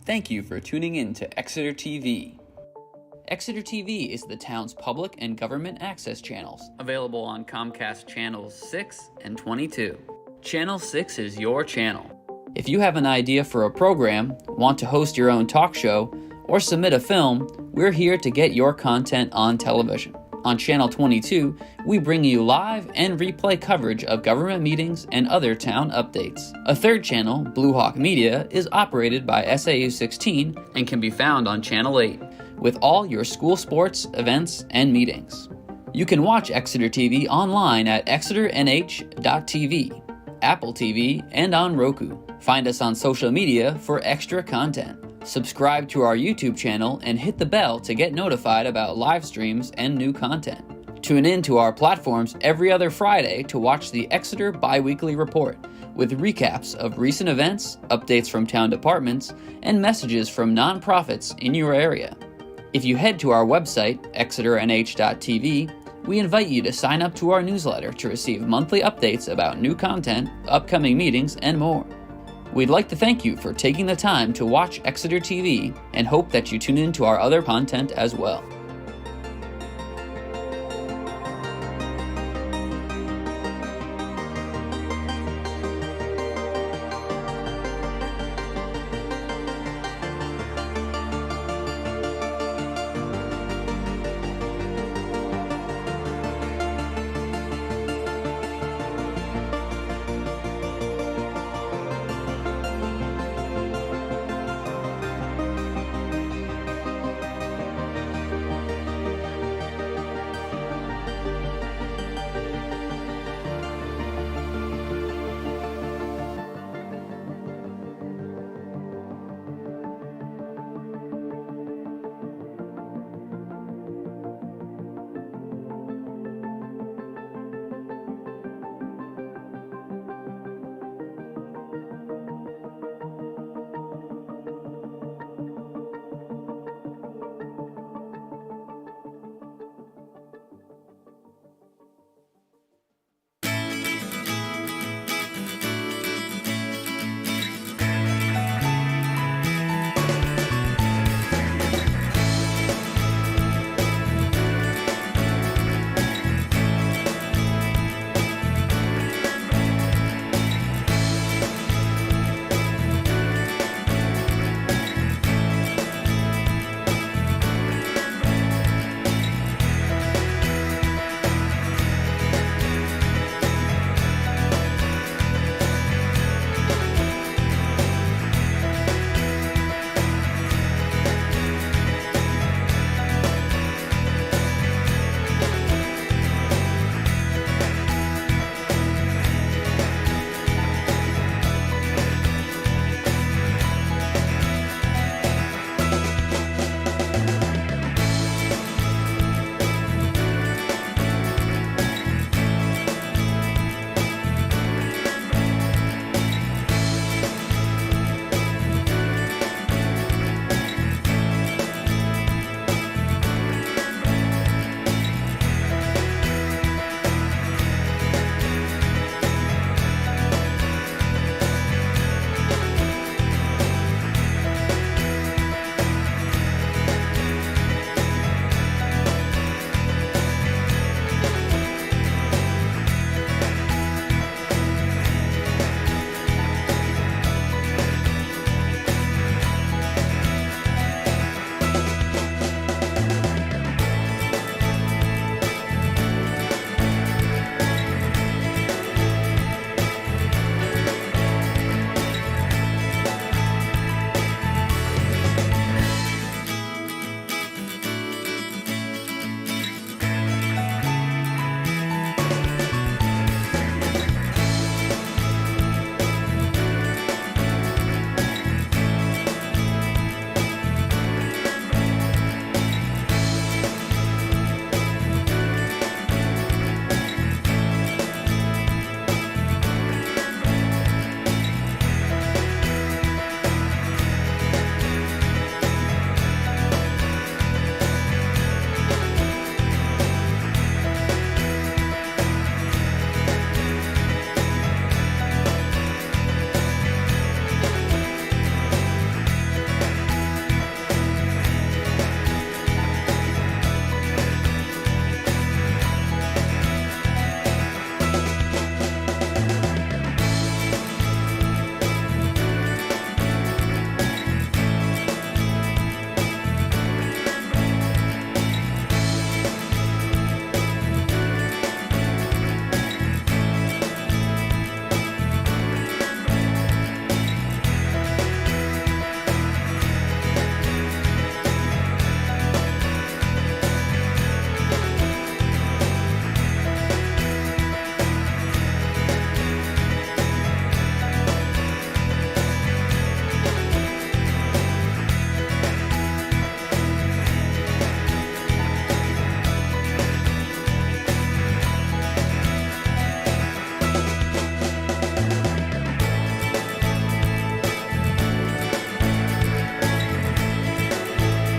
Thank you for tuning in to Exeter TV. Exeter TV is the town's public and government access channels, available on Comcast Channels 6 and 22. Channel 6 is your channel. If you have an idea for a program, want to host your own talk show, or submit a film, we're here to get your content on television. On Channel 22, we bring you live and replay coverage of government meetings and other town updates. A third channel, Blue Hawk Media, is operated by SAU 16 and can be found on Channel 8, with all your school sports, events, and meetings. You can watch Exeter TV online at exeternh.tv, Apple TV, and on Roku. Find us on social media for extra content. Subscribe to our YouTube channel and hit the bell to get notified about live streams and new content. Tune in to our platforms every other Friday to watch the Exeter Bi-Weekly Report, with recaps of recent events, updates from town departments, and messages from nonprofits in your area. If you head to our website, exeternh.tv, we invite you to sign up to our newsletter to receive monthly updates about new content, upcoming meetings, and more. We'd like to thank you for taking the time to watch Exeter TV and hope that you tune in to our other content as well.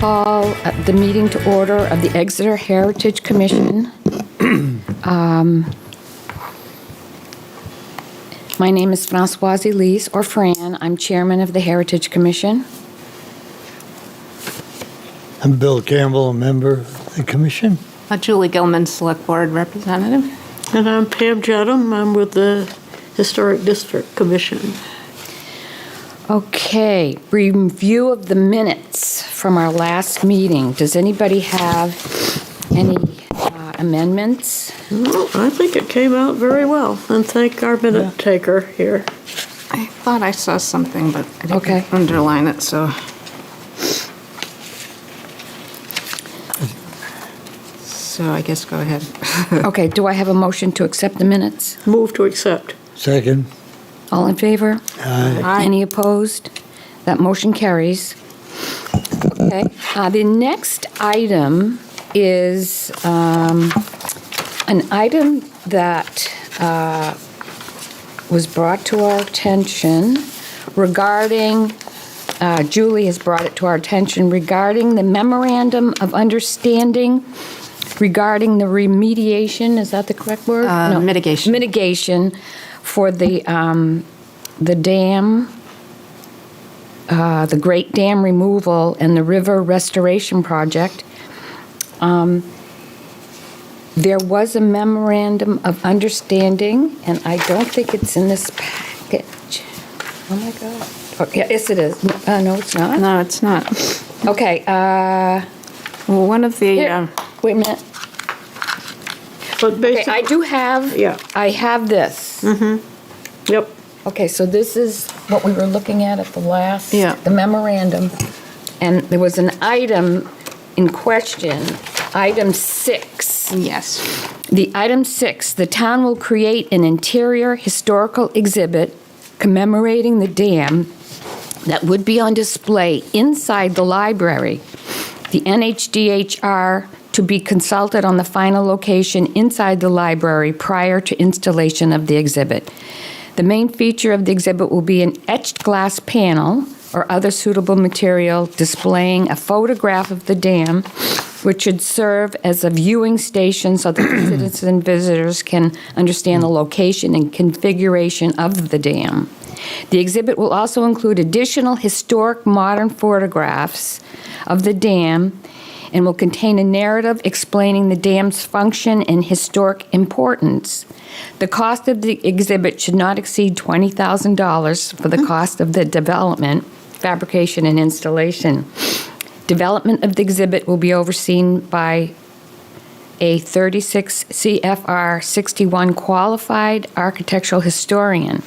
call the meeting to order of the Exeter Heritage Commission. My name is Françoise Elise, or Fran. I'm chairman of the Heritage Commission. I'm Bill Campbell, a member of the commission. Julie Gilman, Select Board Representative. And I'm Pam Judham. I'm with the Historic District Commission. Okay, review of the minutes from our last meeting. Does anybody have any amendments? Well, I think it came out very well, and thank our minute taker here. I thought I saw something, but I didn't Okay. underline it, so. So I guess go ahead. Okay, do I have a motion to accept the minutes? Move to accept. Second. All in favor? Aye. Any opposed? That motion carries. Okay, the next item is an item that was brought to our attention regarding, Julie has brought it to our attention regarding the memorandum of understanding regarding the remediation, is that the correct word? No. Mitigation. Mitigation for the dam, the Great Dam Removal and the River Restoration Project. There was a memorandum of understanding, and I don't think it's in this package. Oh, my God. Oh, yeah, yes, it is. No, it's not. No, it's not. Okay, Well, one of the, here, wait a minute. But Okay, basically, I do have, Yeah. I have this. yep, Okay, so this is what we were looking at the last, Yeah. the memorandum. And there was an item in question, item 6. yes. The item 6, the town will create an interior historical exhibit commemorating the dam that would be on display inside the library. The NHDHR to be consulted on the final location inside the library prior to installation of the exhibit. The main feature of the exhibit will be an etched glass panel or other suitable material displaying a photograph of the dam, which should serve as a viewing station so that citizens and visitors can understand the location and configuration of the dam. The exhibit will also include additional historic modern photographs of the dam and will contain a narrative explaining the dam's function and historic importance. The cost of the exhibit should not exceed $20,000 for the cost of the development, fabrication, and installation. Development of the exhibit will be overseen by a 36 CFR 61 qualified architectural historian.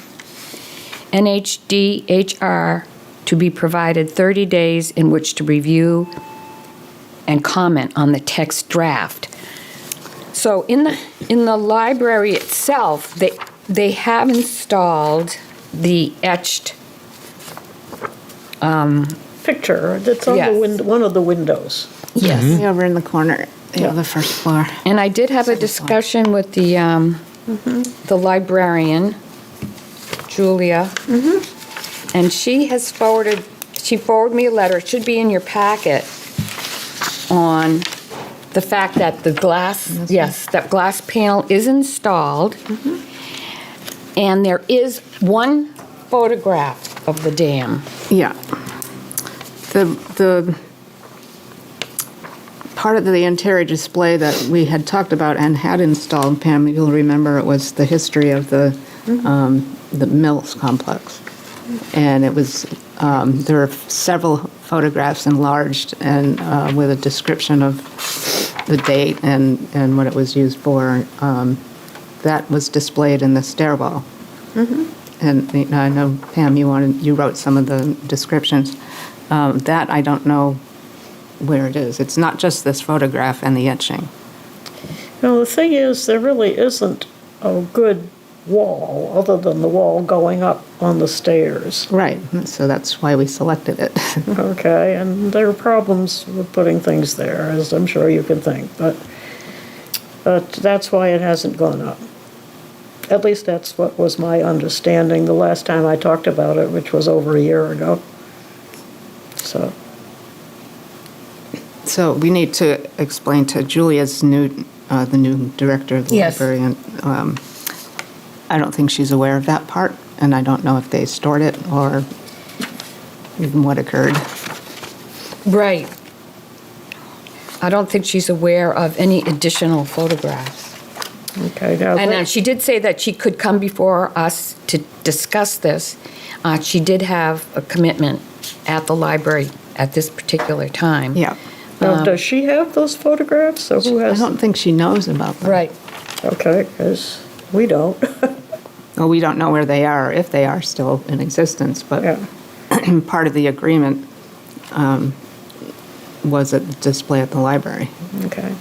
NHDHR to be provided 30 days in which to review and comment on the text draft. So in the library itself, they have installed the etched. picture that's on Yes. the one of the windows. Yes. Over in the corner, the first floor. And I did have a discussion with the librarian, Julia, and she forwarded me a letter, it should be in your packet, on the fact that the glass, yes, that glass panel is installed, and there is one photograph of the dam. Yeah. The part of the interior display that we had talked about and had installed, Pam, you'll remember, it was the history of the Mills complex. And it was, there are several photographs enlarged and with a description of the date and what it was used for. That was displayed in the stairwell. And I know, Pam, you wrote some of the descriptions. That I don't know where it is. It's not just this photograph and the etching. Now, the thing is, there really isn't a good wall other than the wall going up on the stairs. Right. So that's why we selected it. Okay, and there are problems with putting things there, as I'm sure you can think, but that's why it hasn't gone up. At least that's what was my understanding the last time I talked about it, which was over a year ago. So, So we need to explain to Julia's the new director of the Yes. library, and I don't think she's aware of that part, and I don't know if they stored it or even what occurred. Right. I don't think she's aware of any additional photographs. Okay, now, And she did say that she could come before us to discuss this. She did have a commitment at the library at this particular time. Yeah. now, does she have those photographs, or who I has? don't think she knows about them. Right. Okay, because we don't. Well, we don't know where they are, if they are still in existence, but Yeah, part of the agreement was a display at the library. okay.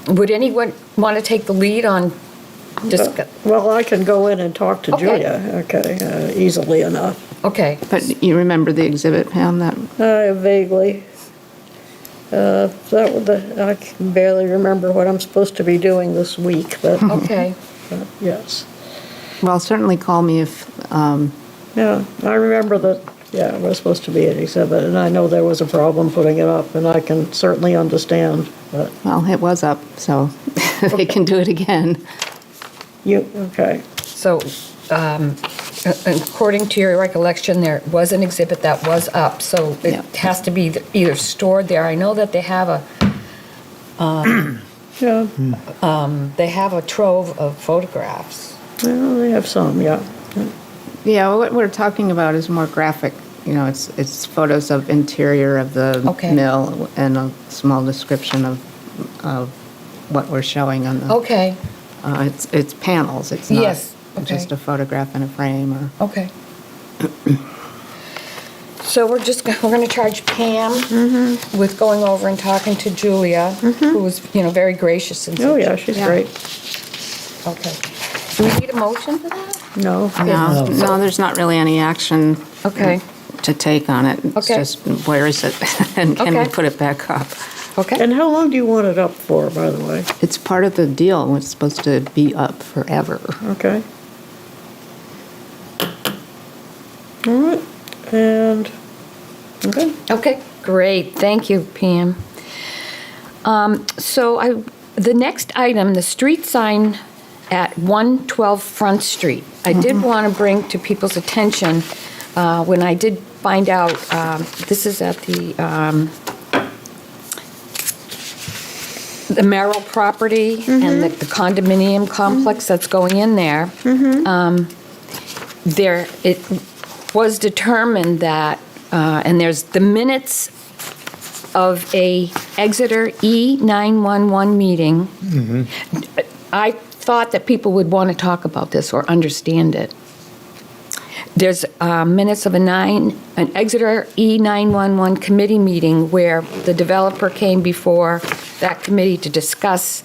Would anyone want to take the lead on discuss? Well, I can go in and talk to Okay. Julia, okay, easily enough. Okay. But you remember the exhibit, Pam, that, Vaguely. I can barely remember what I'm supposed to be doing this week, but Okay. yes. well, certainly call me if, Yeah, I remember that, yeah, it was supposed to be an exhibit, and I know there was a problem putting it up, and I can certainly understand, but well, it was up, so they can do it again. okay. So, according to your recollection, there was an exhibit that was up, so it Yeah. has to be either stored there. I know that they have a trove of photographs. Well, they have some, yeah. Yeah, what we're talking about is more graphic, it's photos of interior of the Okay. mill and a small description of what we're showing on the, Okay, it's panels, it's not Yes, okay. just a photograph in a frame or. okay. So we're going to charge Pam with going over and talking to Julia, who was, very gracious and. Oh, yeah, she's Yeah. great. Okay. Do we need a motion for that? No, No, there's not really any action Okay, to take on it. It's Okay. just, where is it? And can we Okay. put it back up? okay. and how long do you want it up for, by the way? It's part of the deal. It's supposed to be up forever. Okay. All right, and, okay. Okay, great, thank you, Pam. So the next item, the street sign at 112 Front Street. I did want to bring to people's attention, when I did find out, this is at the Merrill property and the condominium complex that's going in there. It was determined that, and there's the minutes of a Exeter E911 meeting. I thought that people would want to talk about this or understand it. There's minutes of an Exeter E911 committee meeting where the developer came before that committee to discuss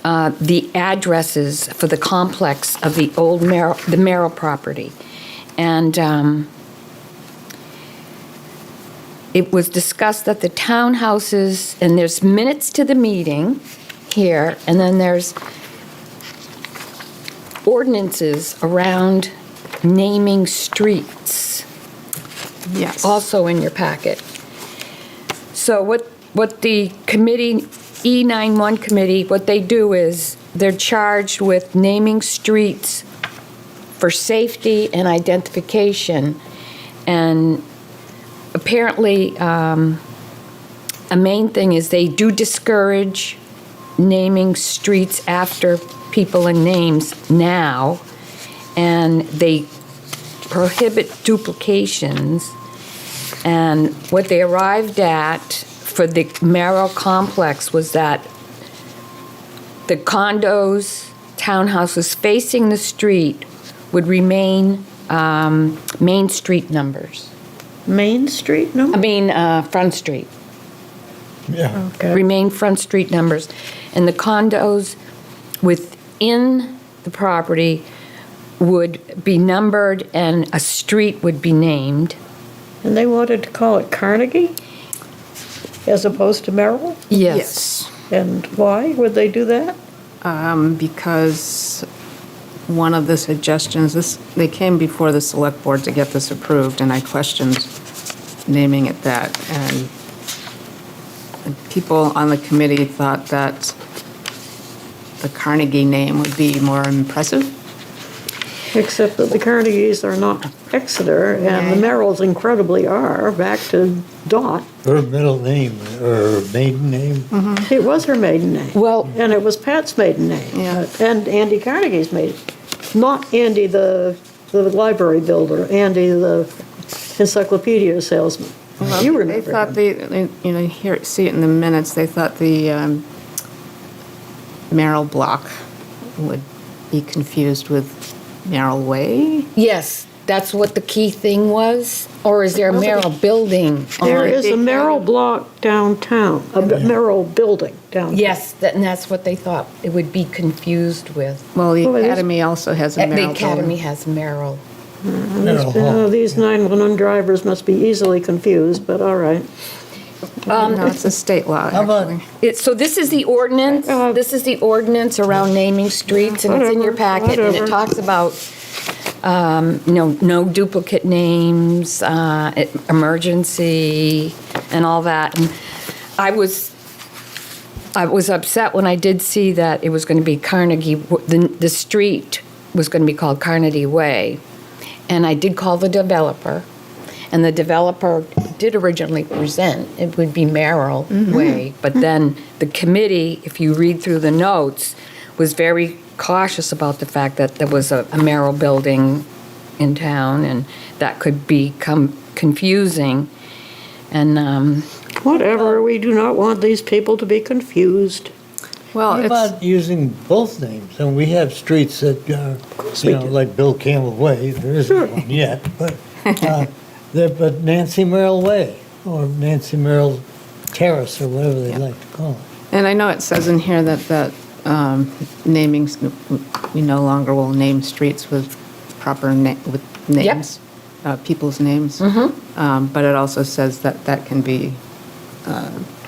the addresses for the complex of the old the Merrill property. And it was discussed that the townhouses, and there's minutes to the meeting here, and then there's ordinances around naming streets, Yes. also in your packet. So what the committee, E91 committee, what they do is they're charged with naming streets for safety and identification. And apparently, a main thing is they do discourage naming streets after people and names now, and they prohibit duplications. And what they arrived at for the Merrill complex was that the condos, townhouses facing the street would remain Main Street numbers. Main Street I number? mean, Front Street. Yeah. Okay. Remain Front Street numbers. And the condos within the property would be numbered and a street would be named. And they wanted to call it Carnegie as opposed to Merrill? Yes. And why would they do that? Because one of the suggestions, they came before the select board to get this approved, and I questioned naming it that. And people on the committee thought that the Carnegie name would be more impressive. Except that the Carnegies are not Exeter, and the Merrills incredibly are, back to Dot. Her middle name, or her maiden name? It was her maiden name. Well- And it was Pat's maiden name. Yeah. And Andy Carnegie's maiden. Not Andy the library builder, Andy the encyclopedia salesman. You They remember thought him. see it in the minutes, they thought the Merrill block would be confused with Merrill Way. Yes, that's what the key thing was? Or is there a Merrill building? There is a Big Merrill block downtown, a Merrill building downtown. Yes, and that's what they thought it would be confused with. Well, the Well, it is- Academy also has a The Merrill Academy building. has Merrill. Middle Hall. These 911 drivers must be easily confused, but all right. No, it's a state law, How about- actually. So this is the ordinance, this is the ordinance around naming streets, and it's in your Whatever, packet, and it whatever. talks about, no duplicate names, emergency, and all that. And I was upset when I did see that it was going to be Carnegie, the street was going to be called Carnegie Way. And I did call the developer, and the developer did originally present, it would be Merrill Way, but then the committee, if you read through the notes, was very cautious about the fact that there was a Merrill building in town, and that could become confusing. And, Whatever, we do not want these people to be confused. Well, What it's, about using both names? And we have streets that are, we you know, do. like Bill Campbell Way, there isn't Sure. one yet, but, but Nancy Merrill Way, or Nancy Merrill Terrace, or whatever they like to call it. and I know it says in here that namings, we no longer will name streets with with names, people's names. But it also says that can be,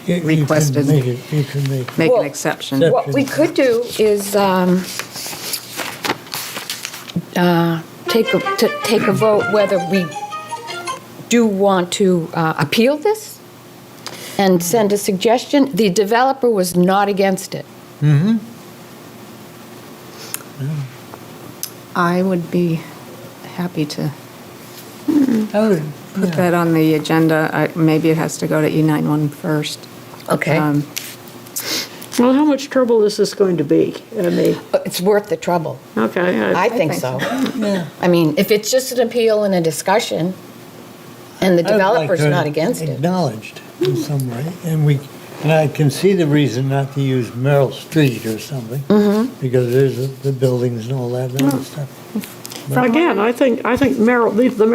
You can Requested. make it- You can make Well, an exception. what we could do is take a vote whether we do want to appeal this and send a suggestion. The developer was not against it. I would be happy to I would, put that on the agenda. Maybe it has to go to E91 first. Okay. Well, how much trouble is this going to be? I mean, It's worth the trouble. okay. I think so. yeah. I mean, if it's just an appeal and a discussion, and the I would like developer's to not against it. Acknowledged in some way, and I can see the reason not to use Merrill Street or something, because there's the buildings and all that other stuff. Again, I think Merrill, the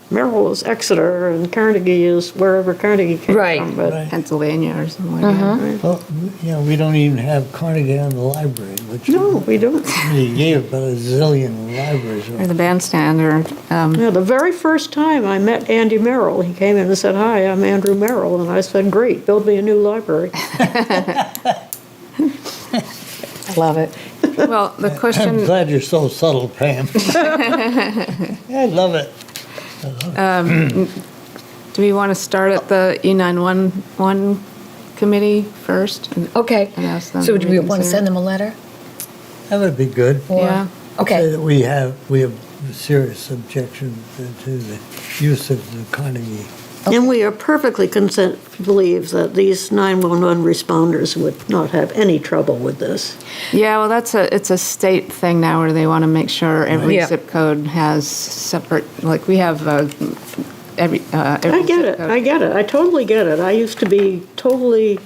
Merrill is Exeter, and Carnegie is wherever Carnegie came Right. from. But Right. Pennsylvania or something like that. Well, you know, we don't even have Carnegie on the library, which no, we don't. you gave about a zillion libraries. Or the bandstand, or, Yeah, the very first time I met Andy Merrill, he came in and said, "Hi, I'm Andrew Merrill," and I said, "Great, build me a new library." Love it. well, the I'm question, glad you're so subtle, Pam. I love it. do we want to start at the E911 committee first? Okay. And ask them So to do we want to reconsider. send them a letter? That would be good. Yeah. Say Okay. that we have serious objections to the use of the Carnegie. And we are perfectly believe that these 911 responders would not have any trouble with this. Yeah, well, it's a state thing now where they want to make sure every Yeah. zip code has separate, like we have every I get zip it, code. I get it, I totally get it. I used to be totally,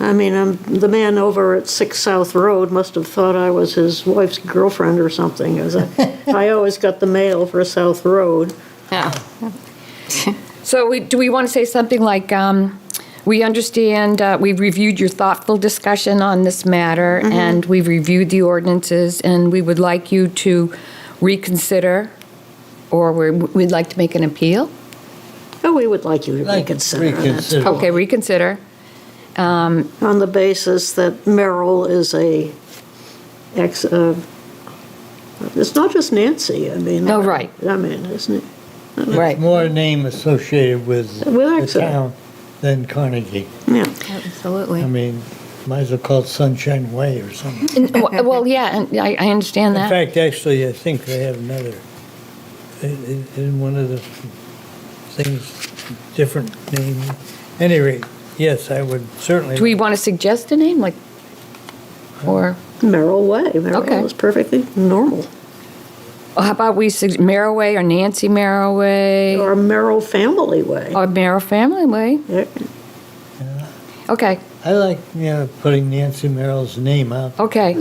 I mean, the man over at 6 South Road must have thought I was his wife's girlfriend or something, as I always got the mail for South Road. Yeah. So do we want to say something like, we understand, we've reviewed your thoughtful discussion on this matter, and we've reviewed the ordinances, and we would like you to reconsider, or we'd like to make an appeal? Oh, we would like you to Like reconsider that. reconsider. Okay, reconsider. On the basis that Merrill is it's not just Nancy, I mean. Oh, right. I mean, isn't it? Right. More name associated with the Exeter. town than Carnegie. Yeah. Absolutely. I mean, might as well call it Sunshine Way or something. Well, yeah, and I understand In that. fact, actually, I think they have another, in one of the things, different name. Any rate, yes, I would certainly. Do we want to suggest a name, like, or, Merrill Way. Merrill Okay. is perfectly normal. how about Merrill Way or Nancy Merrill Way? Or Merrill Family Way. Or Merrill Family Way? Yeah. Okay, I like, putting Nancy Merrill's name out. okay.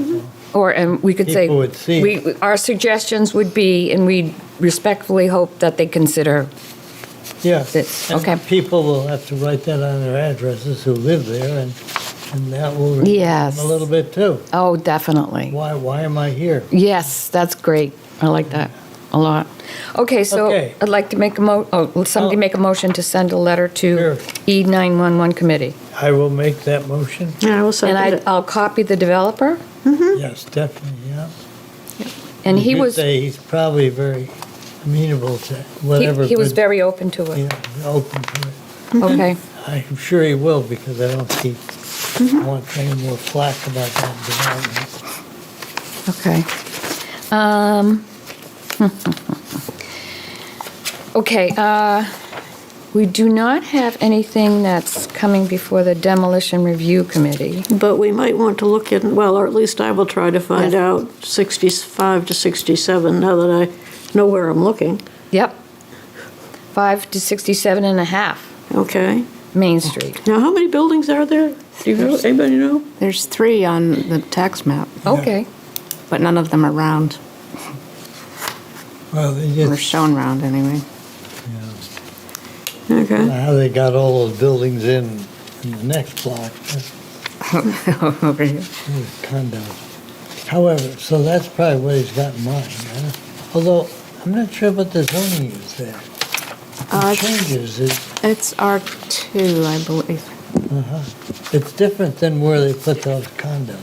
Or, and we could say. People would see. Our suggestions would be, and we respectfully hope that they consider, Yeah. This, And okay. people will have to write that on their addresses who live there, and that will read Yes. them a little bit too. oh, definitely. Why am I here? Yes, that's great. I like that a lot. Okay, so Okay. I'd like to make will somebody make a motion to send a letter to Sure. E911 committee? I will make that motion. Yeah, I will And second it. I'll copy the developer, Yes, definitely, yeah. and he You could was, say he's probably very amenable to whatever. he was good- very open to it. Yeah, open to it. Okay, I'm sure he will, because I don't think he wants any more flack about that development. okay. Okay, we do not have anything that's coming before the demolition review committee. But we might want to look at, well, or at least I will try to find Yes. out 65 to 67, now that I know where I'm looking. Yep. 5 to 67 and a half Okay. Main Street. Now, how many buildings are there? Do you know, anybody know? There's 3 on the tax map, Okay. but none of them are round, Well, they or just, shown round anyway. Okay. how they got all those buildings in the next block, Over here. those condos. However, so that's probably what he's got in mind, huh? Although, I'm not sure what the zoning is there. It changes, It's R2, I believe. it's different than where they put those condos.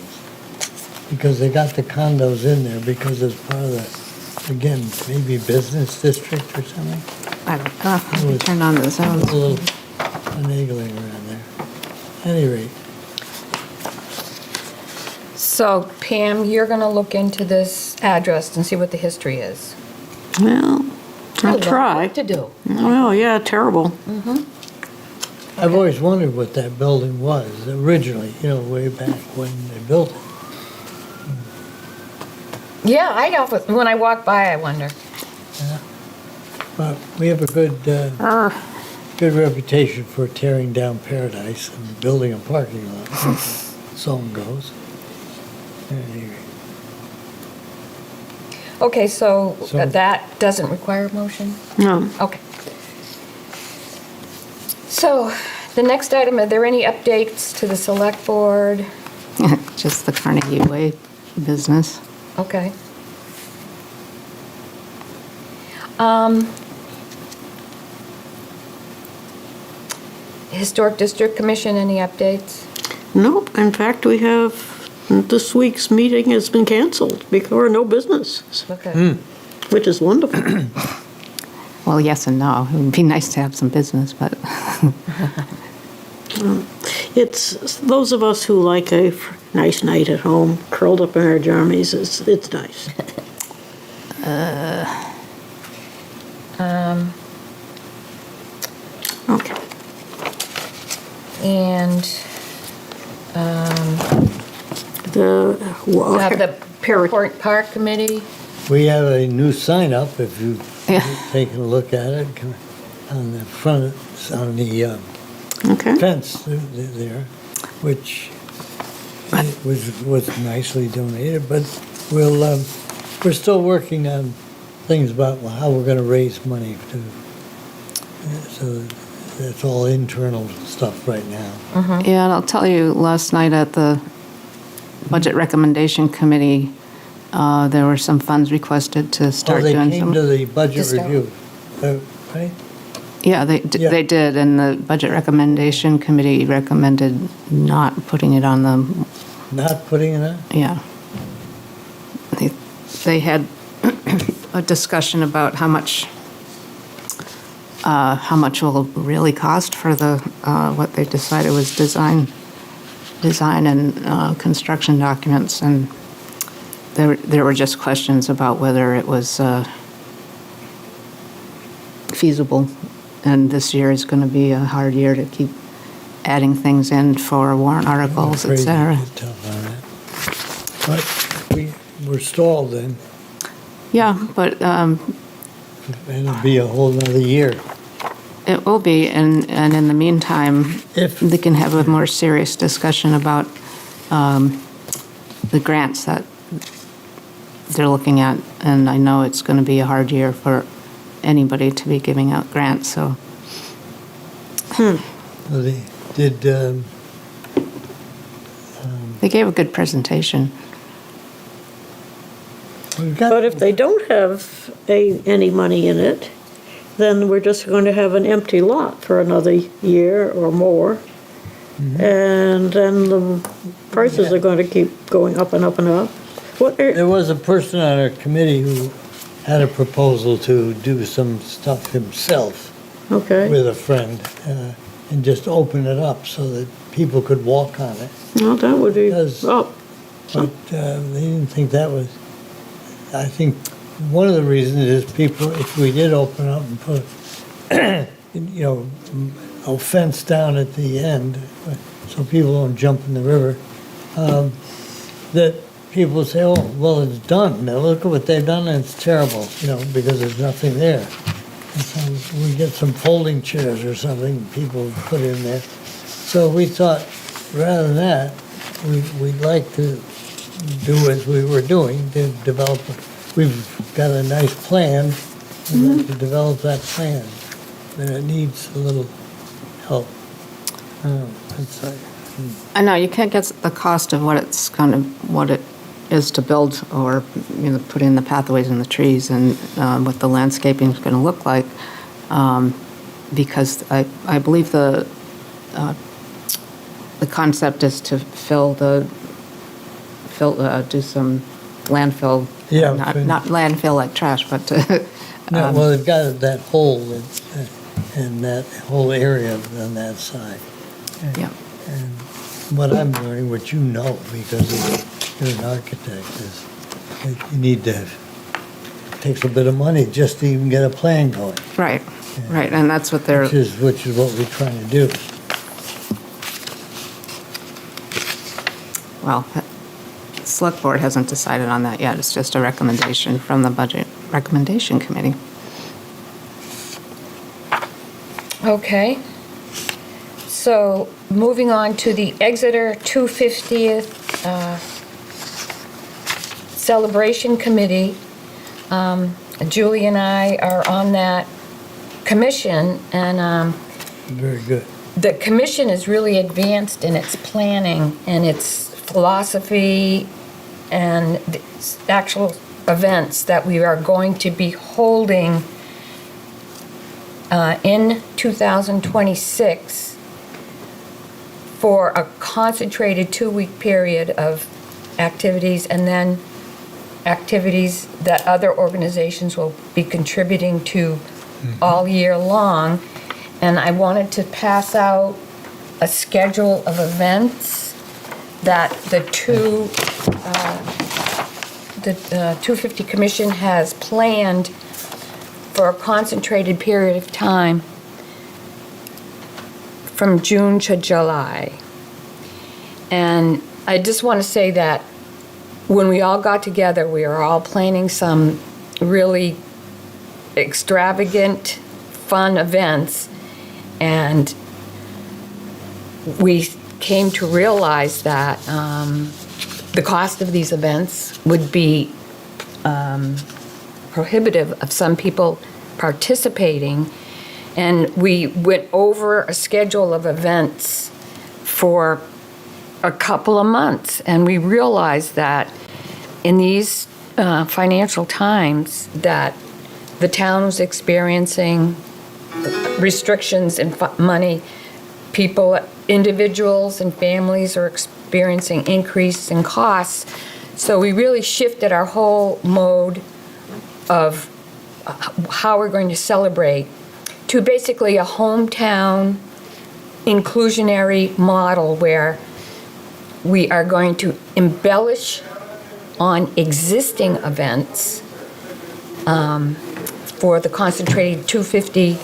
Because they got the condos in there because it's part of the, again, maybe business district or something. I don't know. Let me turn on the A zone. little finagling around there. At any rate, So Pam, you're going to look into this address and see what the history is. Well, I'll try. What to do. Oh, yeah, terrible. I've always wondered what that building was originally, way back when they built it. Yeah, I often, when I walk by, I wonder. But we have a good reputation for tearing down paradise and building a parking lot, as the song goes. At any rate, Okay, so So- that doesn't require a motion? No. Okay. So, the next item, are there any updates to the select board? Just the Carnegie Way business. Okay. Historic District Commission, any updates? Nope. In fact, we have, this week's meeting has been canceled because no business, Okay. which is wonderful. Well, yes and no. It would be nice to have some business, but It's those of us who like a nice night at home, curled up in our jammies, it's nice. Okay. And have the Pearport Park Committee? we have a new sign up, if you've Yeah. taken a look at it, on the front, on the Okay. fence there, which was nicely donated, but we're still working on things about how we're gonna raise money to, so that's all internal stuff right now. yeah, and I'll tell you, last night at the Budget Recommendation Committee, there were some funds requested to Oh, start they doing came some. to the budget To start. review, right? Yeah, Yeah. they did, and the Budget Recommendation Committee recommended not putting it on the, Not putting it on? yeah. They had a discussion about how much how much will it really cost for the, what they decided was design and construction documents, and there were just questions about whether it was feasible, and this year is going to be a hard year to keep adding things in for warrant articles, et Crazy cetera. tough on that. But we're stalled then, Yeah, but and it'll be a whole nother year. it will be, and in the meantime, If- they can have a more serious discussion about the grants that they're looking at, and I know it's going to be a hard year for anybody to be giving out grants, so. Well, they did, They gave a good presentation. we've got. But if they don't have any money in it, then we're just going to have an empty lot for another year or more. And then the prices are going to keep going up and up and up. There was a person on our committee who had a proposal to do some stuff himself Okay, with a friend, and just open it up so that people could walk on it. well, that would be, Does- oh, But they didn't think that was, I think one of the reasons is people, if we did open up and put, you know, a fence down at the end, so people don't jump in the river, that people say, oh, well, it's done. Now look at what they've done, and it's terrible, you know, because there's nothing there. And so we get some folding chairs or something people put in there. So we thought, rather than that, we'd like to do as we were doing, to develop, we've got a nice plan, we'd like to develop that plan, but it needs a little help. It's like, I know, you can't get the cost of what it is to build or, you know, put in the pathways and the trees and what the landscaping is going to look like, because I believe the concept is to do some landfill. Yeah, Not landfill like trash, but to, no, well, they've got that hole and that whole area on that side. yeah. And what I'm learning, what you know, because you're an architect, is that you need to, it takes a bit of money just to even get a plan going, Right, right, and that's what they're, which is what we're trying to do. well, the select board hasn't decided on that yet. It's just a recommendation from the budget recommendation committee. Okay. So, moving on to the Exeter 250th Celebration Committee. Julie and I are on that commission, and Very good. the commission is really advanced in its planning and its philosophy and the actual events that we are going to be holding in 2026 for a concentrated 2-week period of activities, and then activities that other organizations will be contributing to all year long. And I wanted to pass out a schedule of events that the 250 Commission has planned for a concentrated period of time from June to July. And I just want to say that when we all got together, we were all planning some really extravagant, fun events, and we came to realize that the cost of these events would be prohibitive of some people participating, and we went over a schedule of events for a couple of months, and we realized that in these financial times that the town was experiencing restrictions in money, people, individuals and families are experiencing increase in costs, so we really shifted our whole mode of how we're going to celebrate to basically a hometown inclusionary model where we are going to embellish on existing events for the concentrated 250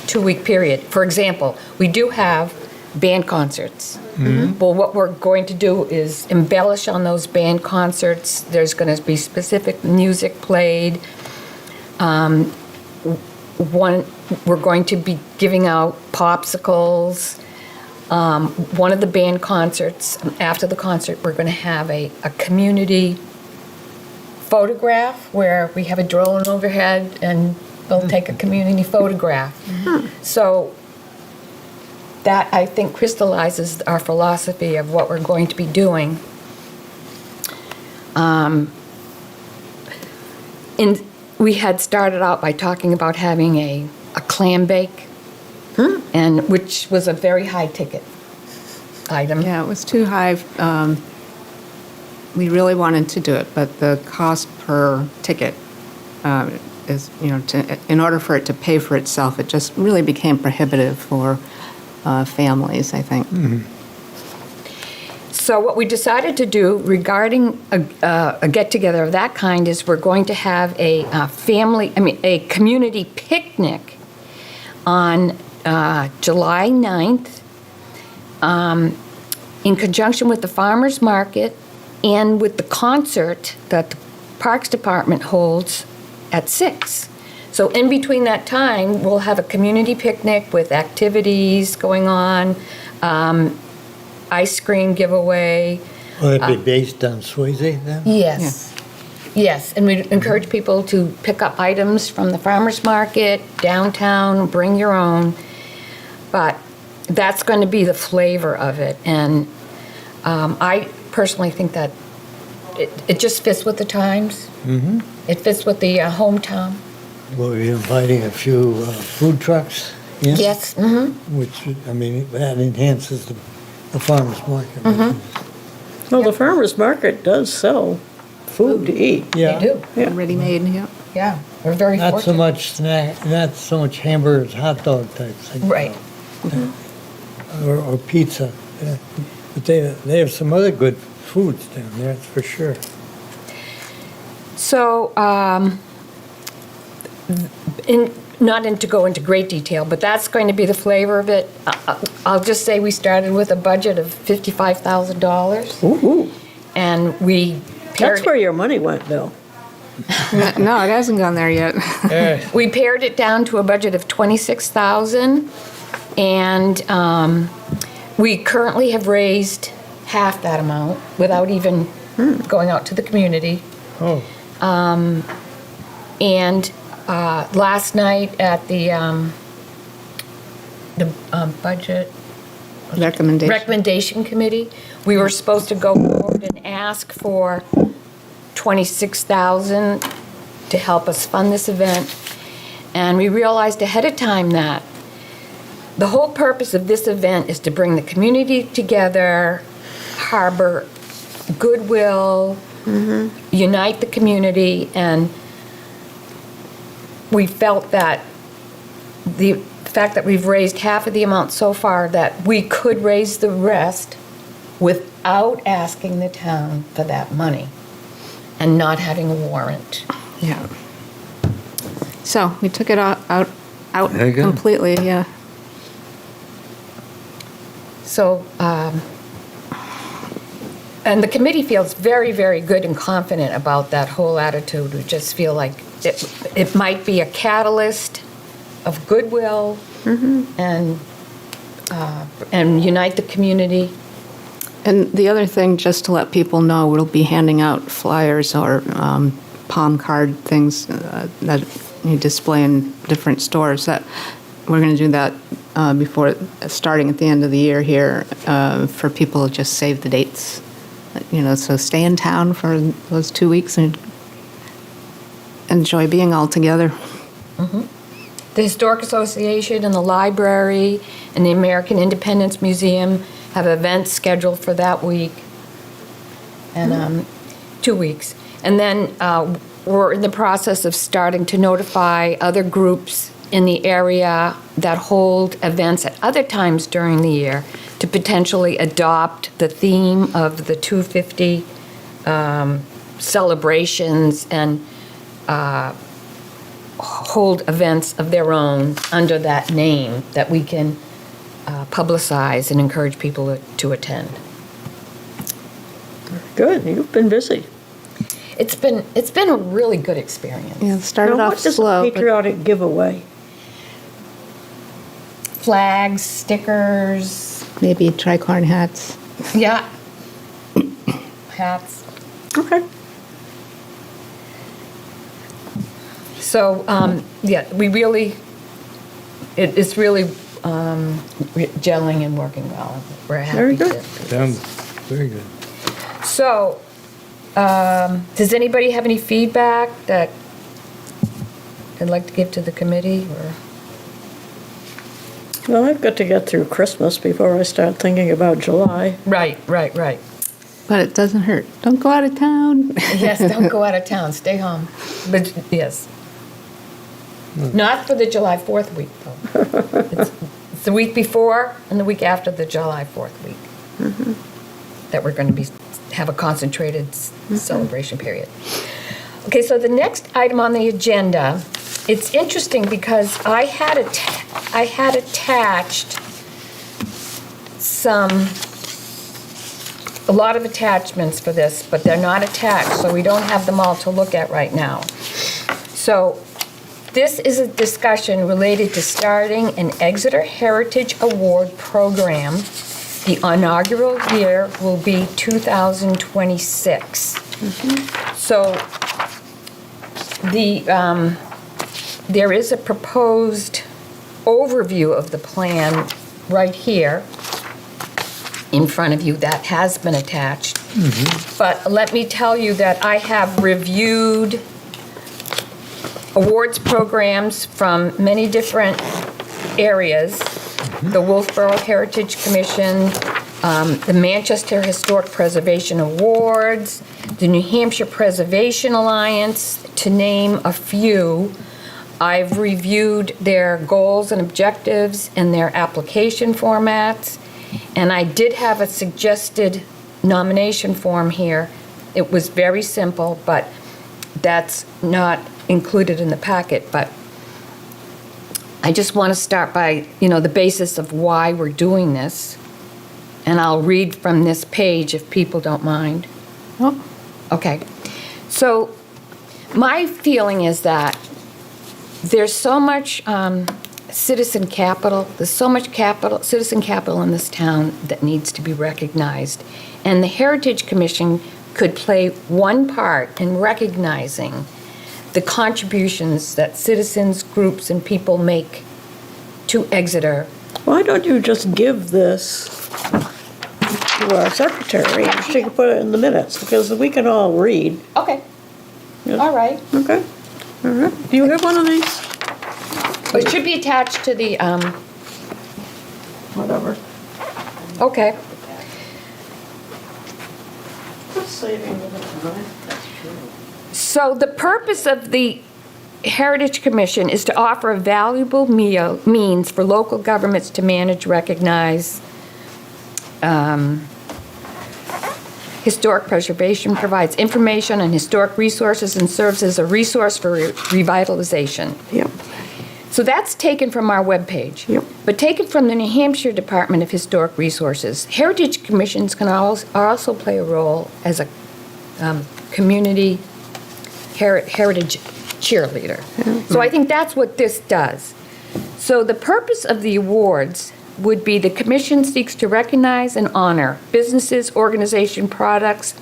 two-week period. For example, we do have band concerts. Well, what we're going to do is embellish on those band concerts. There's going to be specific music played. We're going to be giving out popsicles. One of the band concerts, after the concert, we're going to have a community photograph where we have a drone overhead and they'll take a community photograph. So that, I think, crystallizes our philosophy of what we're going to be doing. We had started out by talking about having a clam bake, and which was a very high ticket item. Yeah, it was too high. We really wanted to do it, but the cost per ticket is, in order for it to pay for itself, it just really became prohibitive for families, I think. So what we decided to do regarding a get-together of that kind is we're going to have a community picnic on July 9th in conjunction with the farmers market and with the concert that the Parks Department holds at 6. So in between that time, we'll have a community picnic with activities going on, ice cream giveaway. Will it be based on Swayze then? Yes. Yes, and we encourage people to pick up items from the farmers market, downtown, bring your own. But that's going to be the flavor of it. And I personally think that it just fits with the times. It fits with the hometown. Will we be inviting a few food trucks? Yes. Which, that enhances the farmer's market. Well, the farmer's market does sell food to eat. Yeah. They do. Yeah. Ready-made, yeah. Yeah, we're very Not so fortunate. much snack, not so much hamburgers, hot dog type things. Right. Or pizza. Yeah. But they have some other good foods down there, that's for sure. So, to go into great detail, but that's going to be the flavor of it. I'll just say we started with a budget of $55,000, Ooh, and we that's where your money went, Bill. No, it hasn't gone there yet. we pared it down to a budget of $26,000, and we currently have raised half that amount without even going out to the community. Oh, And last night at the budget recommendation committee, we were supposed to go forward and ask for $26,000 to help us fund this event. And we realized ahead of time that the whole purpose of this event is to bring the community together, harbor goodwill, unite the community, and we felt that the fact that we've raised half of the amount so far, that we could raise the rest without asking the town for that money and not having a warrant. Yeah. So we took it out Very good. completely, yeah. So, and the committee feels very, very good and confident about that whole attitude. We just feel like it might be a catalyst of goodwill and unite the community. And the other thing, just to let people know, we'll be handing out flyers or palm card things that you display in different stores. That we're going to do that before starting at the end of the year here for people to just save the dates. So stay in town for those 2 weeks and enjoy being all together. The Historic Association and the library and the American Independence Museum have events scheduled for that week and 2 weeks. And then we're in the process of starting to notify other groups in the area that hold events at other times during the year to potentially adopt the theme of the 250 celebrations and hold events of their own under that name that we can publicize and encourage people to attend. Good, you've been busy. It's been a really good experience. Yeah, it started Now, off what is a slow, but patriotic giveaway? Flags, stickers, maybe tricorn hats. yeah, hats. Okay. So, yeah, we really, it's really gelling and working well. We're Very happy good. to. Sounds very good. So, does anybody have any feedback that they'd like to give to the committee, or? Well, I've got to get through Christmas before I start thinking about July. Right. But it doesn't hurt. Don't go out of town. Yes, don't go out of town, stay home. But, yes. Not for the July 4th week, though. It's the week before and the week after the July 4th week that we're going to have a concentrated celebration period. Okay, so the next item on the agenda, it's interesting because I had attached a lot of attachments for this, but they're not attached, so we don't have them all to look at right now. So this is a discussion related to starting an Exeter Heritage Award program. The inaugural year will be 2026. So there is a proposed overview of the plan right here in front of you that has been attached. But let me tell you that I have reviewed awards programs from many different areas. The Wolfboro Heritage Commission, the Manchester Historic Preservation Awards, the New Hampshire Preservation Alliance, to name a few. I've reviewed their goals and objectives and their application formats, and I did have a suggested nomination form here. It was very simple, but that's not included in the packet. But I just want to start by, the basis of why we're doing this. And I'll read from this page if people don't mind. Oh, Okay. So my feeling is that there's so much citizen capital, citizen capital in this town that needs to be recognized. And the Heritage Commission could play one part in recognizing the contributions that citizens, groups, and people make to Exeter. Why don't you just give this to our secretary and she can put it in the minutes, because we can all read. Okay. Yeah. All right. Okay? All right. Do you have one of these? But it should be attached to the, Whatever. okay. Just saving a little time. So the purpose of the Heritage Commission is to offer a valuable means for local governments to manage, recognize, historic preservation, provides information on historic resources, and serves as a resource for revitalization. Yep. So that's taken from our webpage. Yep. But taken from the New Hampshire Department of Historic Resources. Heritage Commissions can also play a role as a community heritage cheerleader. So I think that's what this does. So the purpose of the awards would be the commission seeks to recognize and honor businesses, organization, products,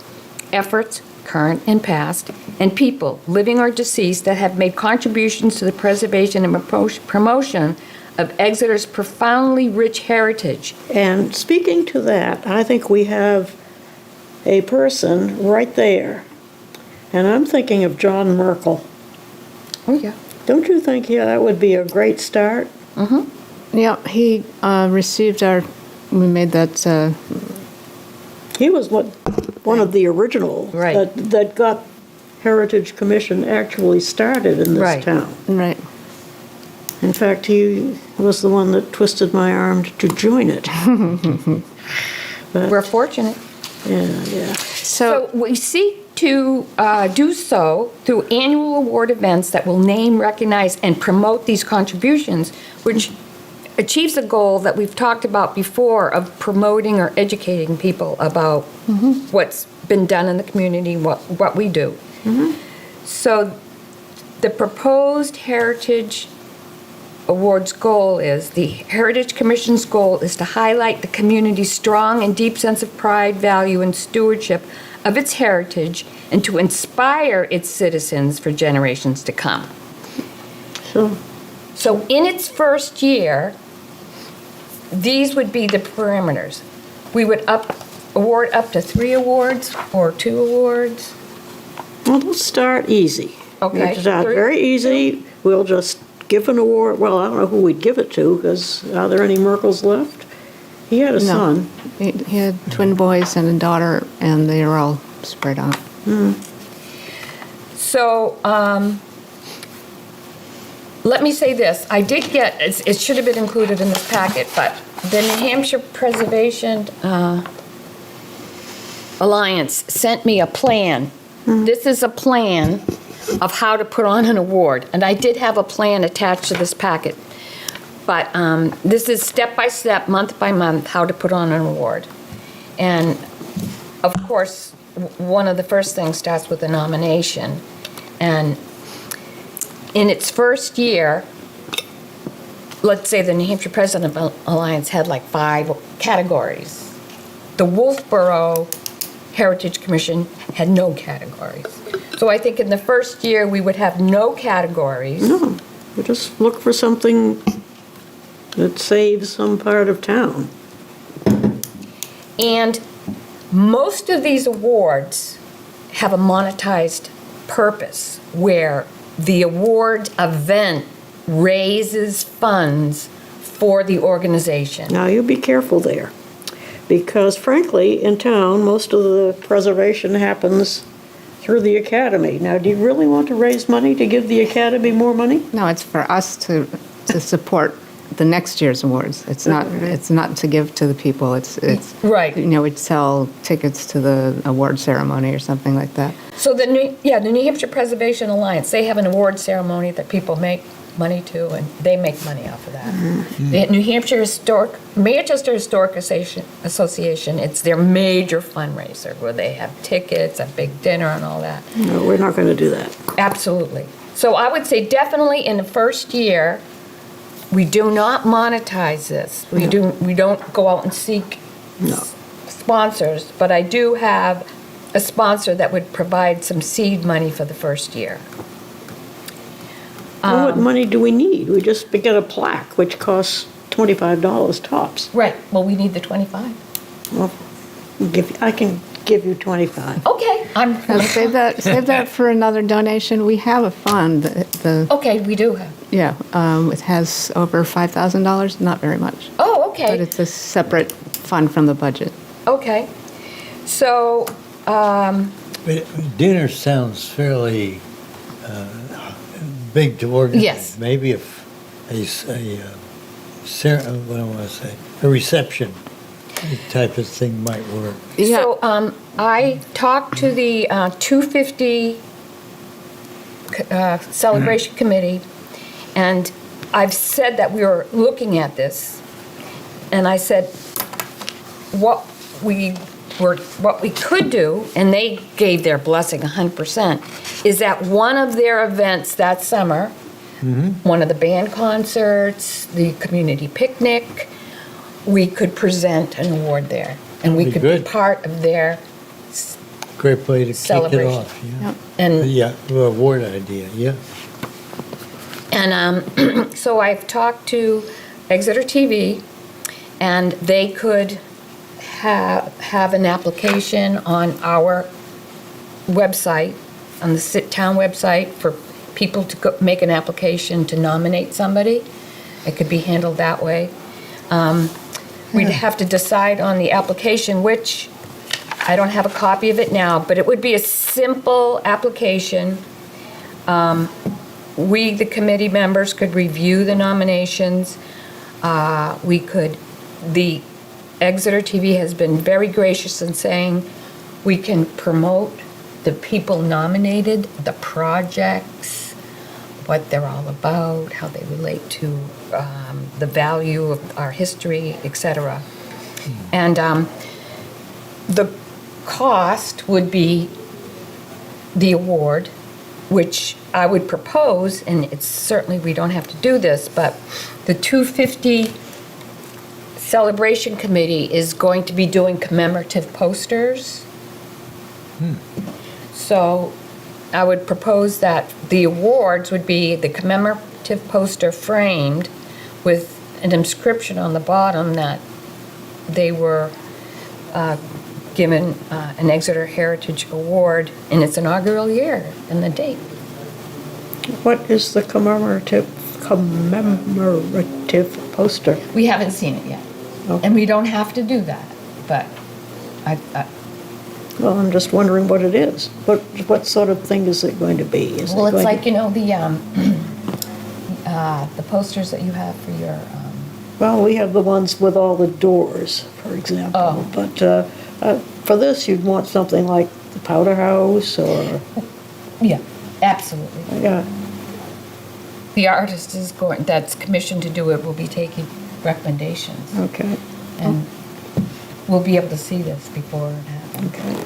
efforts, current and past, and people, living or deceased, that have made contributions to the preservation and promotion of Exeter's profoundly rich heritage. And speaking to that, I think we have a person right there. And I'm thinking of John Merkel. Oh, yeah. Don't you think, that would be a great start? yeah, he received we made that, He was one of the originals Right. that got Heritage Commission actually started in this Right. town. right. In fact, he was the one that twisted my arm to join it. We're fortunate. Yeah. So we seek to do so through annual award events that will name, recognize, and promote these contributions, which achieves a goal that we've talked about before of promoting or educating people about what's been done in the community, what we do. So the proposed Heritage Awards goal is, the Heritage Commission's goal is to highlight the community's strong and deep sense of pride, value, and stewardship of its heritage, and to inspire its citizens for generations to come. So, So in its first year, these would be the parameters. We would award up to 3 awards or 2 awards. well, let's start easy. Okay. Let's start very easy. We'll just give an award. Well, I don't know who we'd give it to, because are there any Merkles left? He had a No. son. He had twin boys and a daughter, and they are all spread out. So, let me say this. I did get, it should have been included in this packet, but the New Hampshire Preservation Alliance sent me a plan. This is a plan of how to put on an award, and I did have a plan attached to this packet. But this is step by step, month by month, how to put on an award. And of course, one of the first things starts with a nomination. And in its first year, let's say the New Hampshire President Alliance had like 5 categories. The Wolfboro Heritage Commission had no categories. So I think in the first year, we would have no categories. No, we just look for something that saves some part of town. And most of these awards have a monetized purpose where the award event raises funds for the organization. Now, you be careful there, because frankly, in town, most of the preservation happens through the academy. Now, do you really want to raise money to give the academy more money? No, it's for us to support the next year's awards. It's not to give to the people. It's Right. we'd sell tickets to the award ceremony or something like that. So the New Hampshire Preservation Alliance, they have an award ceremony that people make money to, and they make money off of that. The New Hampshire Manchester Historic Association, it's their major fundraiser where they have tickets, a big dinner and all that. No, we're not going to do that. Absolutely. So I would say definitely in the first year, we do not monetize this. We don't go out and seek sponsors, but I do have a sponsor that would provide some seed money for the first year. Well, what money do we need? We just get a plaque, which costs $25 tops. Right. Well, we need the 25. Well, I can give you 25. Okay. Now, save that for another donation. We have a fund. Okay, we do have. It has over $5,000. Not very much, Oh, but okay. it's a separate fund from the budget. Okay. So, Dinner sounds fairly big to organize. Yes. Maybe what do I want to say, a reception type of thing might work. so I talked to the 250 celebration committee, and I've said that we were looking at this, and I said what we could do, and they gave their blessing 100%, is that one of their events that summer, one of the band concerts, the community picnic, we could present an award there, and we Be could good. be part of their Great way to kick it Celebration. off. Yeah. and Yeah, award idea, yeah. And so I've talked to Exeter TV, and they could have an application on our website, on the town website, for people to make an application to nominate somebody. It could be handled that way. We'd have to decide on the application, which I don't have a copy of it now, but it would be a simple application. we, the committee members, could review the nominations. The Exeter TV has been very gracious in saying we can promote the people nominated, the projects, what they're all about, how they relate to the value of our history, etc. And the cost would be the award, which I would propose, and it's certainly, we don't have to do this, but the 250 Celebration Committee is going to be doing commemorative posters. So I would propose that the awards would be the commemorative poster framed with an inscription on the bottom that they were given an Exeter Heritage Award in its inaugural year and the date. What is the commemorative poster? We haven't seen it yet. Okay. And we don't have to do that, but I Well, I'm just wondering what it is. What sort of thing is it going to be? Is well, it it's going like, to- you know, the posters that you have for your, Well, we have the ones with all the doors, for example. Oh. But for this, you'd want something like the Powder House or, yeah, absolutely. yeah. The artist that's commissioned to do it will be taking recommendations, Okay, and we'll be able to see this before it happens. okay.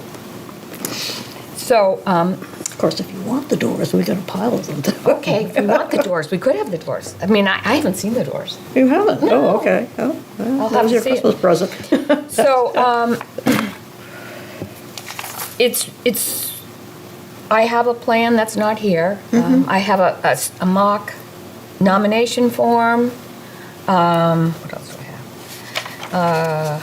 So, Of course, if you want the doors, we got a pile of them. okay, if you want the doors, we could have the doors. I mean, I haven't seen the doors. You haven't? No. Oh, okay. Oh, well, I'll that have was to your see it. Christmas present. So, I have a plan that's not here. I have a mock nomination form. What else do I have?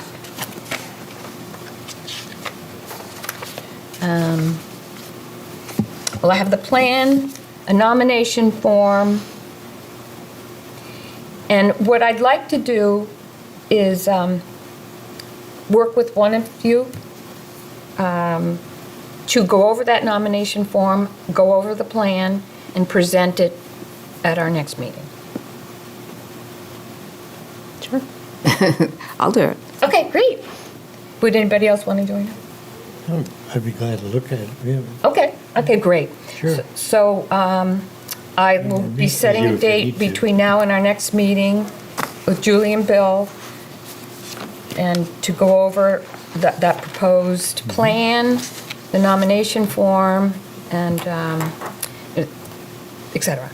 Well, I have the plan, a nomination form, and what I'd like to do is work with one of you to go over that nomination form, go over the plan, and present it at our next meeting. Sure. I'll do it. Okay, great. Would anybody else want to join? I'd be glad to look at it, yeah. Okay, great. Sure. So, I will be meet setting with a you if you date need to. between now and our next meeting with Julie and Bill, and to go over that proposed Mm-hmm. plan, the nomination form, and, et cetera.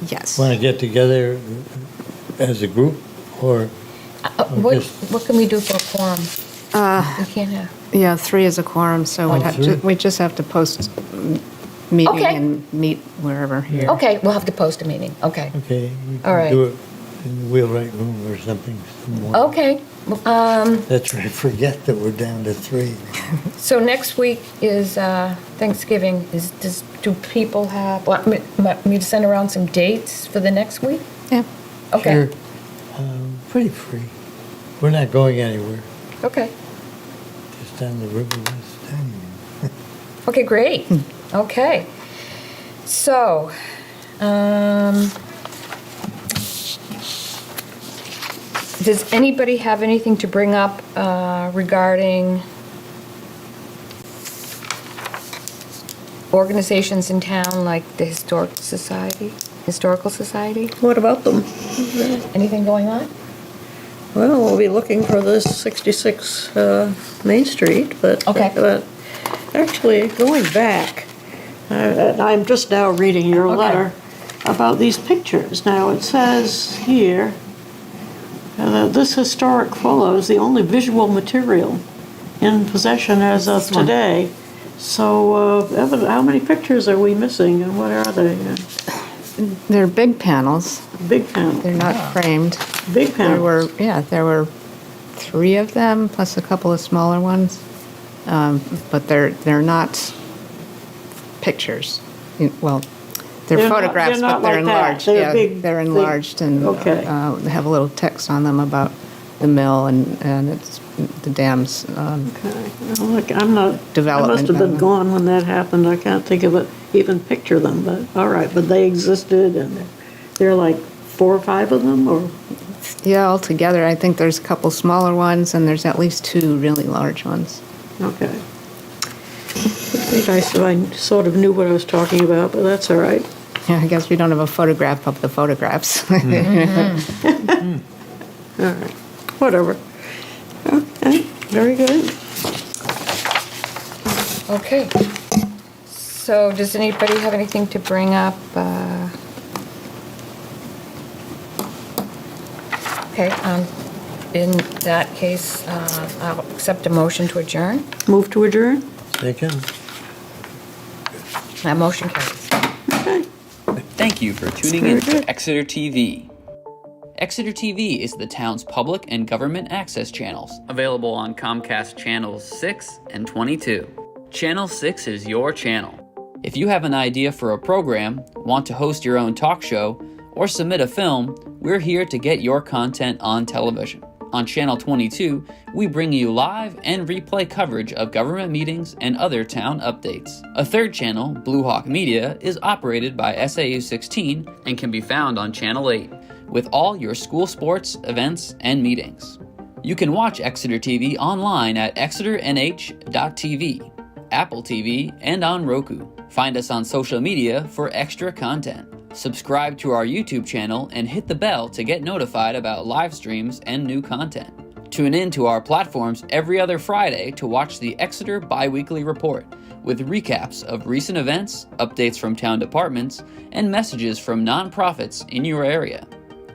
Yes. Want to get together as a group, or What can we do for a quorum? We can't have. Yeah, 3 is a quorum, so Oh, 3? we just have to post meeting Okay. and meet wherever here. Okay, we'll have to post a meeting, okay. okay, we All right. can do it in the wheelwright room or something. somewhere. Okay, That's right, forget that we're down to 3. so next week is Thanksgiving. Do people want me to send around some dates for the next week? Yeah. Okay, Sure. Pretty free. We're not going anywhere, okay. just down the river west town. Okay, great. Okay. So, does anybody have anything to bring up regarding organizations in town like the Historical Society? What about them? Anything going on? Well, we'll be looking for this 66 Main Street, but... Okay. But actually, going back, I'm just now reading your Okay. letter about these pictures. Now, it says here, this historic photo is the only visual material in possession as of today. So, Evan, how many pictures are we missing, and what are they? They're big panels. Big panel, They're not framed. big panels. There were 3 of them, plus a couple of smaller ones. But they're not pictures. Well, they're They're not- photographs, they're not but they're like that. enlarged. They're Yeah, big, they're big- enlarged and Okay. they have a little text on them about the mill, and it's the dam's Okay. Well, look, I'm not, I Development must have been of them. gone when that happened. I can't think of it, even picture them, but, all right, but they existed, and there are like 4 or 5 of them, or? Yeah, altogether, I think there's a couple smaller ones, and there's at least 2 really large ones. Okay. It'd be nice if I sort of knew what I was talking about, but that's all right. Yeah, I guess we don't have a photograph of the photographs. All right, whatever. Okay, very good. Okay. So does anybody have anything to bring up? Okay, in that case, I'll accept a motion to adjourn. Move to adjourn? Second? That motion carries. Okay. Thank you for tuning Very in good. to Exeter TV. Exeter TV is the town's public and government access channels, available on Comcast channels 6 and 22. Channel 6 is your channel. If you have an idea for a program, want to host your own talk show, or submit a film, we're here to get your content on television. On Channel 22, we bring you live and replay coverage of government meetings and other town updates. A third channel, Blue Hawk Media, is operated by SAU 16 and can be found on Channel 8, with all your school sports, events, and meetings. You can watch Exeter TV online at exeternh.tv, Apple TV, and on Roku. Find us on social media for extra content. Subscribe to our YouTube channel and hit the bell to get notified about live streams and new content. Tune in to our platforms every other Friday to watch the Exeter Biweekly Report, with recaps of recent events, updates from town departments, and messages from nonprofits in your area.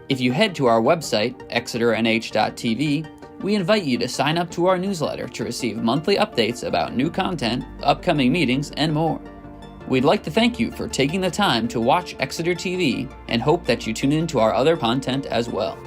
If you head to our website, exeternh.tv, we invite you to sign up to our newsletter to receive monthly updates about new content, upcoming meetings, and more. We'd like to thank you for taking the time to watch Exeter TV and hope that you tune in to our other content as well.